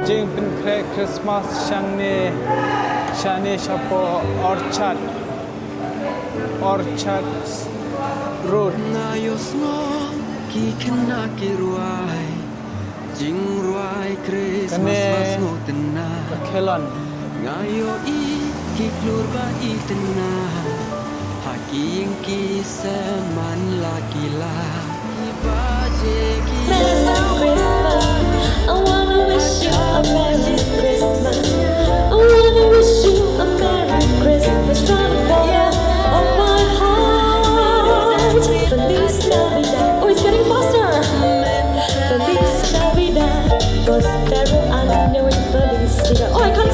จริงเป็นคริสต์มาสชันนี้เฉพาะออร์ชัดรูท Ngayos mo kikinakirway Jingruay Christmas mas ngotena เคลอน Ngayo kiklur ba itena Haking kisaman lakila Ibaje Merry Christmas. I wanna wish you a Merry Christmas. I wanna wish you a Merry Christmas from the bottom of my heart. Feliz Navidad. Oh, it's getting faster. Feliz Navidad. Prospero año y felicidad. Oh, I can't